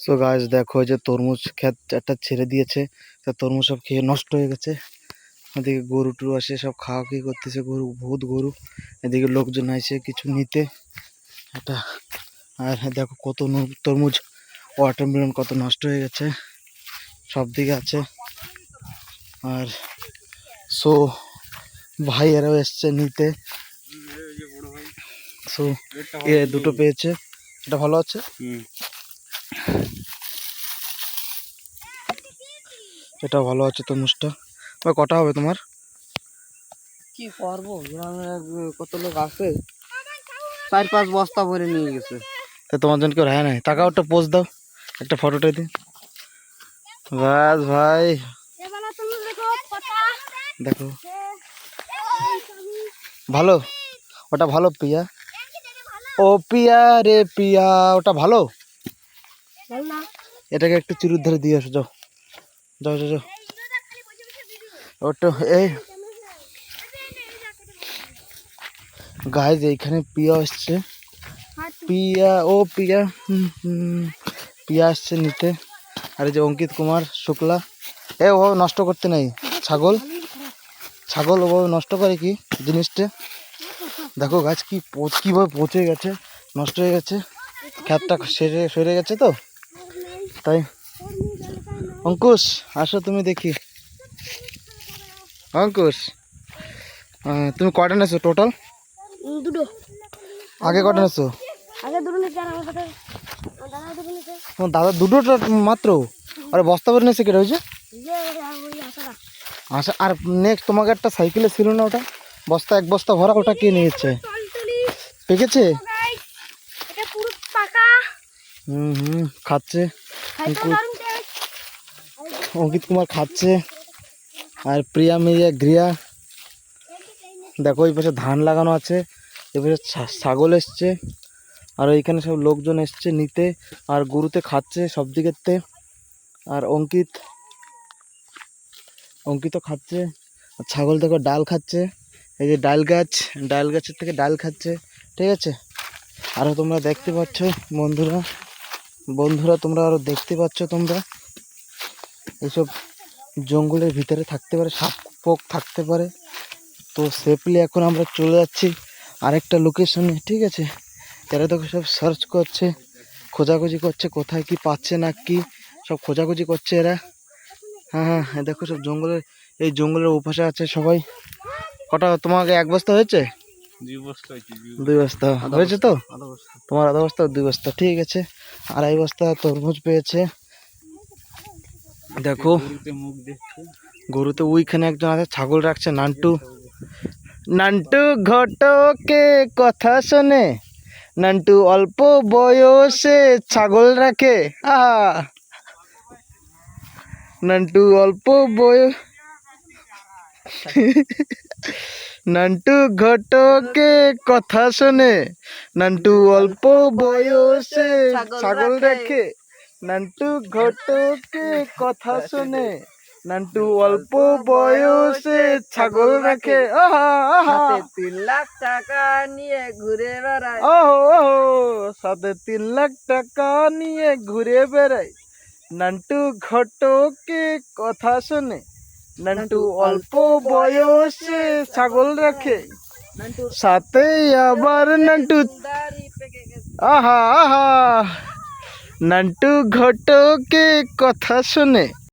So guys দেখো যে তরমুজ ক্ষেত একটা ছেড়ে দিয়েছে, তা তরমুজ সব খেয়ে নষ্ট হয়ে গেছে। এদিকে গরু টরু আসে সব খাওয়া কি করতেছে, গরু বহুত গরু। এদিকে লোকজন আসে কিছু নিতে এটা। আর দেখো কত তরমুজ, ওয়াটারমেলন কত নষ্ট হয়ে গেছে, সব দিকে আছে। আর সো ভাইয়েরাও এসছে নিতে। সো এ দুটো পেয়েছে, এটা ভালো আছে। এটা ভালো আছে তরমুজটা। কটা হবে তোমার? কি করবো, গ্রামে কত লোক আছে, 4-5 বস্তা ভরে নিয়ে গেছে। তা তোমার জন্য কেউ রায় নাই? টাকাও একটা পোস্ট দাও, একটা ফটোটা দিন। বাস ভাই দেখো ভালো, ওটা ভালো পিয়া। ও পিয়া রে পিয়া, ওটা ভালো। এটাকে একটু চিরুর ধরে দিয়ে আসো, যাও যাও যাও যাও। ওটা এই গাইজ এইখানে পিয়া আসছে, পিয়া ও পিয়া পিয়া আসছে নিতে। আর এই যে অঙ্কিত কুমার শুক্লা, ও নষ্ট করতে নেই, ছাগল ছাগল ওভাবে নষ্ট করে কি জিনিসটা। দেখো গাছ কি কিভাবে পচে গেছে, নষ্ট হয়ে গেছে, ক্ষেতটা সরে গেছে তো তাই। অঙ্কুশ আসো তুমি দেখি। অঙ্কুশ তুমি কটা নেছো টোটাল? দুটো। আগে কটা নেছো? আগে দুটো নিতে, আর আমার দাদা দুটো নিতে। তোমার দাদা দুটো মাত্র? আরে বস্তা করে নিয়েছে কেটে হয়েছে। আচ্ছা, আর নেক্সট তোমাকে একটা সাইকেলে ছিল না, ওটা বস্তা এক বস্তা ভরা, ওটা কে নিয়েছে? পেকেছে? খাচ্ছে অঙ্কিত কুমার খাচ্ছে। আর প্রিয়া মিয়া গ্রিয়া দেখো, এই পাশে ধান লাগানো আছে, এই পাশে ছাগল এসছে, আর এইখানে সব লোকজন এসছে নিতে, আর গরুতে খাচ্ছে সব দিকেতে। আর অঙ্কিতও খাচ্ছে, আর ছাগল দেখো ডাল খাচ্ছে, এই যে ডাল গাছের থেকে ডাল খাচ্ছে, ঠিক আছে। আরও তোমরা দেখতে পাচ্ছ বন্ধুরা তোমরা আরও দেখতে পাচ্ছ, তোমরা এইসব জঙ্গলের ভিতরে থাকতে পারে, সাপ পোক থাকতে পারে। তো সেফলি এখন আমরা চলে যাচ্ছি আরেকটা লোকেশনে, ঠিক আছে। এরা দেখো সব সার্চ করছে, খোঁজাখুঁজি করছে, কোথায় কি পাচ্ছে না কি সব খোঁজাখুঁজি করছে এরা। হ্যাঁ দেখো সব এই জঙ্গলের ওপাশে আছে সবাই। কটা তোমাকে এক বস্তা হয়েছে? 2 বস্তা হয়েছে তো তোমার? আধা বস্তা 2 বস্তা, ঠিক আছে। 2.5 বস্তা তরমুজ পেয়েছে। দেখো গরুতে ওইখানে একজন আছে, ছাগল রাখছে নান্টু ঘটকে কথা শোনে, নান্টু অল্প বয়সে ছাগল রাখে। নান্টু অল্প বয়স নান্টু ঘটকে কথা শোনে, নান্টু অল্প বয়সে ছাগল রাখে। নান্টু ঘটকে কথা শোনে, নান্টু অল্প বয়সে ছাগল রাখে। 3 লাখ টাকা নিয়ে ঘুরে বেড়ায়। সাথে 3 লাখ টাকা নিয়ে ঘুরে বেড়ায়। নান্টু ঘটকে কথা শোনে, নান্টু অল্প বয়সে ছাগল রাখে, সাথে আবার নান্টু নান্টু ঘটকে কথা শোনে।